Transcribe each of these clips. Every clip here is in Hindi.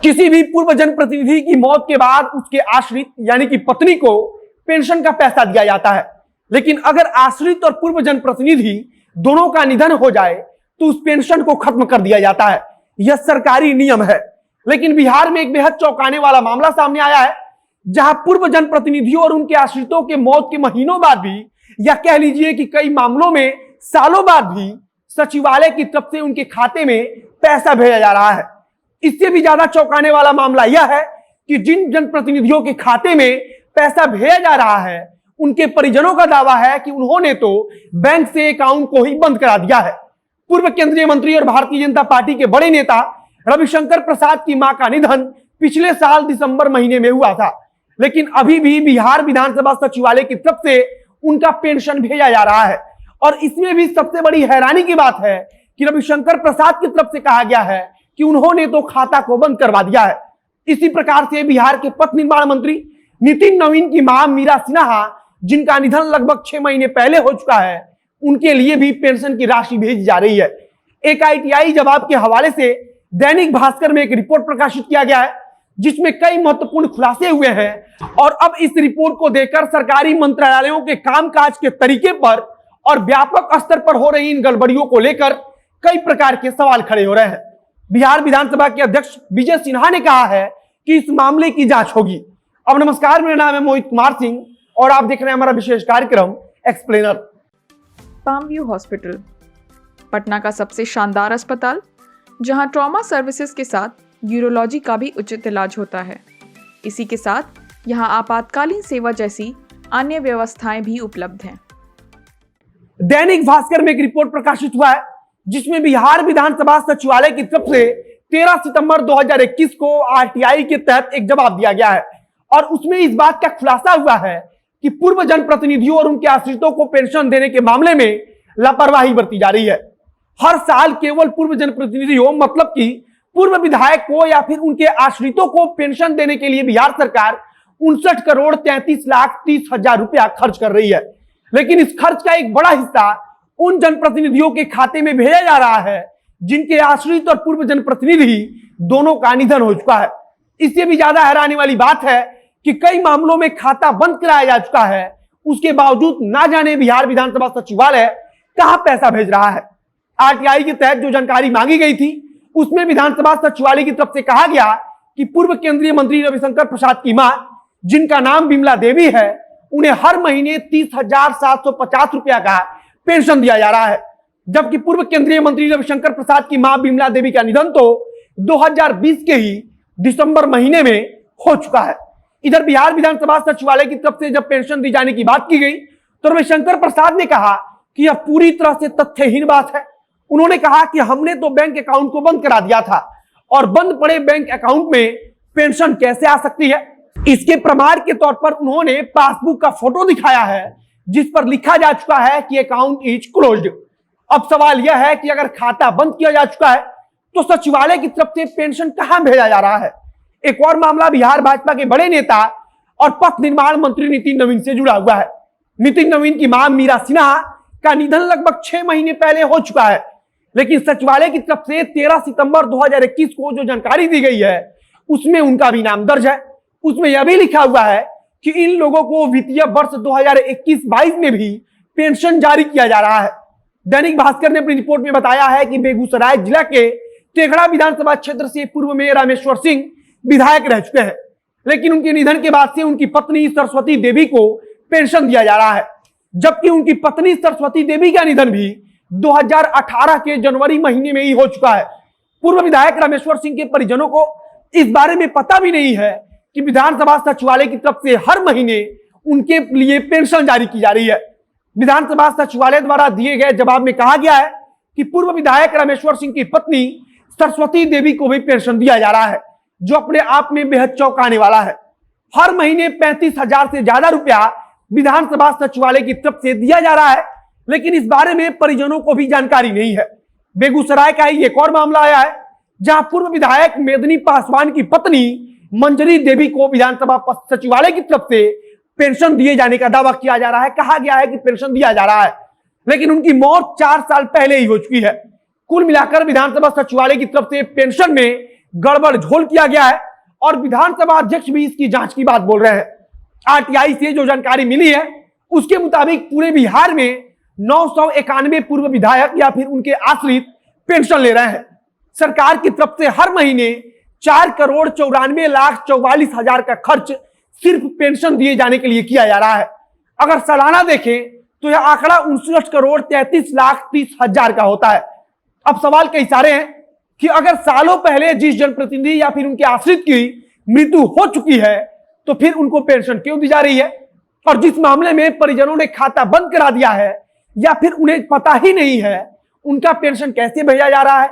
किसी भी पूर्व जनप्रतिनिधि की मौत के बाद उसके आश्रित यानी कि पत्नी को पेंशन का पैसा दिया जाता है। लेकिन अगर आश्रित और पूर्व जनप्रतिनिधि दोनों का निधन हो जाए तो उस पेंशन को खत्म कर दिया जाता है। यह सरकारी नियम है। लेकिन बिहार में एक बेहद चौंकाने वाला मामला सामने आया है, जहां पूर्व जनप्रतिनिधियों और उनके आश्रितों के मौत के महीनों बाद भी, या कह लीजिए कि कई मामलों में सालों बाद भी, सचिवालय की तरफ से उनके खाते में पैसा भेजा जा रहा है। इससे भी ज्यादा चौंकाने वाला मामला यह है कि जिन जनप्रतिनिधियों के खाते में पैसा भेजा जा रहा है, उनके परिजनों का दावा है कि उन्होंने तो बैंक से अकाउंट को ही बंद करा दिया है। पूर्व केंद्रीय मंत्री और भारतीय जनता पार्टी के बड़े नेता रविशंकर प्रसाद की मां का निधन पिछले साल दिसंबर महीने में हुआ था, लेकिन अभी भी बिहार विधानसभा सचिवालय की तरफ से उनका पेंशन भेजा जा रहा है। और इसमें भी सबसे बड़ी हैरानी की बात है कि रविशंकर प्रसाद की तरफ से कहा गया है कि उन्होंने तो खाता को बंद करवा दिया है। इसी प्रकार से बिहार के पथ निर्माण मंत्री नितिन नवीन की मां मीरा सिन्हा, जिनका निधन लगभग 6 महीने पहले हो चुका है, उनके लिए भी पेंशन की राशि भेजी जा रही है। एक ITI जवाब के हवाले से दैनिक भास्कर में एक रिपोर्ट प्रकाशित किया गया है, जिसमें कई महत्वपूर्ण खुलासे हुए हैं। और अब इस रिपोर्ट को देखकर सरकारी मंत्रालयों के कामकाज के तरीके पर और व्यापक स्तर पर हो रही इन गड़बड़ियों को लेकर कई प्रकार के सवाल खड़े हो रहे हैं। बिहार विधानसभा के अध्यक्ष विजय सिन्हा ने कहा है कि इस मामले की जांच होगी। अब नमस्कार, मेरा नाम है मोहित कुमार सिंह और आप देख रहे हैं हमारा विशेष कार्यक्रम explainer. Palm view hospital, Patna का सबसे शानदार अस्पताल, जहां ट्रॉमा सर्विसेज के साथ यूरोलॉजी का भी उचित इलाज होता है। इसी के साथ यहां आपातकालीन सेवा जैसी अन्य व्यवस्थाएं भी उपलब्ध हैं। दैनिक भास्कर में एक रिपोर्ट प्रकाशित हुआ है, जिसमें बिहार विधानसभा सचिवालय की तरफ से 13 सितंबर 2021 को RTI के तहत एक जवाब दिया गया है। और उसमें इस बात का खुलासा हुआ है कि पूर्व जनप्रतिनिधियों और उनके आश्रितों को पेंशन देने के मामले में लापरवाही बरती जा रही है। हर साल केवल पूर्व जनप्रतिनिधियों, मतलब कि पूर्व विधायक को या फिर उनके आश्रितों को पेंशन देने के लिए बिहार सरकार 59,33,30,000 रुपया खर्च कर रही है। लेकिन इस खर्च का एक बड़ा हिस्सा उन जनप्रतिनिधियों के खाते में भेजा जा रहा है जिनके आश्रित और पूर्व जनप्रतिनिधि दोनों का निधन हो चुका है। इससे भी ज्यादा हैरानी वाली बात है कि कई मामलों में खाता बंद कराया जा चुका है, उसके बावजूद ना जाने बिहार विधानसभा सचिवालय कहां पैसा भेज रहा है। RTI के तहत जो जानकारी मांगी गई थी, उसमें विधानसभा सचिवालय की तरफ से कहा गया कि पूर्व केंद्रीय मंत्री रविशंकर प्रसाद की मां, जिनका नाम बिमला देवी है, उन्हें हर महीने 30,750 रुपया का पेंशन दिया जा रहा है। जबकि पूर्व केंद्रीय मंत्री रविशंकर प्रसाद की मां बिमला देवी का निधन तो 2020 के ही दिसंबर महीने में हो चुका है। इधर बिहार विधानसभा सचिवालय की तरफ से जब पेंशन दी जाने की बात की गई तो रविशंकर प्रसाद ने कहा कि यह पूरी तरह से तथ्यहीन बात है। उन्होंने कहा कि हमने तो बैंक अकाउंट को बंद करा दिया था और बंद पड़े बैंक अकाउंट में पेंशन कैसे आ सकती है। इसके प्रमाण के तौर पर उन्होंने पासबुक का फोटो दिखाया है, जिस पर लिखा जा चुका है कि अकाउंट इज क्लोज्ड। अब सवाल यह है कि अगर खाता बंद किया जा चुका है तो सचिवालय की तरफ से पेंशन कहां भेजा जा रहा है। एक और मामला बिहार भाजपा के बड़े नेता और पथ निर्माण मंत्री नितिन नवीन से जुड़ा हुआ है। नितिन नवीन की मां मीरा सिन्हा का निधन लगभग 6 महीने पहले हो चुका है, लेकिन सचिवालय की तरफ से 13 सितंबर 2021 को जो जानकारी दी गई है, उसमें उनका भी नाम दर्ज है। उसमें यह भी लिखा हुआ है कि इन लोगों को वित्तीय वर्ष 2021-22 में भी पेंशन जारी किया जा रहा है। दैनिक भास्कर ने अपनी रिपोर्ट में बताया है कि बेगूसराय जिला के टेघड़ा विधानसभा क्षेत्र से पूर्व में रामेश्वर सिंह विधायक रह चुके हैं, लेकिन उनके निधन के बाद से उनकी पत्नी सरस्वती देवी को पेंशन दिया जा रहा है। जबकि उनकी पत्नी सरस्वती देवी का निधन भी 2018 के जनवरी महीने में ही हो चुका है। पूर्व विधायक रामेश्वर सिंह के परिजनों को इस बारे में पता भी नहीं है कि विधानसभा सचिवालय की तरफ से हर महीने उनके लिए पेंशन जारी की जा रही है। विधानसभा सचिवालय द्वारा दिए गए जवाब में कहा गया है कि पूर्व विधायक रामेश्वर सिंह की पत्नी सरस्वती देवी को भी पेंशन दिया जा रहा है, जो अपने आप में बेहद चौंकाने वाला है। हर महीने 35,000 से ज्यादा रुपया विधानसभा सचिवालय की तरफ से दिया जा रहा है, लेकिन इस बारे में परिजनों को भी जानकारी नहीं है। बेगूसराय का ही एक और मामला आया है, जहां पूर्व विधायक मेदनी पासवान की पत्नी मंजरी देवी को विधानसभा सचिवालय की तरफ से पेंशन दिए जाने का दावा किया जा रहा है। कहा गया है कि पेंशन दिया जा रहा है, लेकिन उनकी मौत 4 साल पहले ही हो चुकी है। कुल मिलाकर विधानसभा सचिवालय की तरफ से पेंशन में गड़बड़ झोल किया गया है और विधानसभा अध्यक्ष भी इसकी जांच की बात बोल रहे हैं। आरटीआई से जो जानकारी मिली है उसके मुताबिक पूरे बिहार में 991 पूर्व विधायक या फिर उनके आश्रित पेंशन ले रहे हैं। सरकार की तरफ से हर महीने 4,94,44,00,000 का खर्च सिर्फ पेंशन दिए जाने के लिए किया जा रहा है। अगर सालाना देखें तो यह आंकड़ा 59,33,30,000 का होता है। अब सवाल कई सारे हैं कि अगर सालों पहले जिस जनप्रतिनिधि या फिर उनके आश्रित की मृत्यु हो चुकी है तो फिर उनको पेंशन क्यों दी जा रही है, और जिस मामले में परिजनों ने खाता बंद करा दिया है या फिर उन्हें पता ही नहीं है उनका पेंशन कैसे भेजा जा रहा है।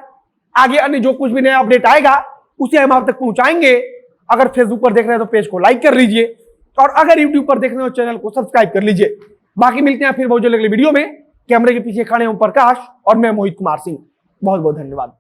आगे अन्य जो कुछ भी नया अपडेट आएगा उसे हम आप तक पहुंचाएंगे। अगर फेसबुक पर देख रहे हैं तो पेज को लाइक कर लीजिए और अगर यूट्यूब पर देख रहे हो चैनल को सब्सक्राइब कर लीजिए। बाकी मिलते हैं फिर बहुत जल्द अगले वीडियो में। कैमरे के पीछे खड़े हैं ओम प्रकाश और मैं मोहित कुमार सिंह। बहुत बहुत धन्यवाद।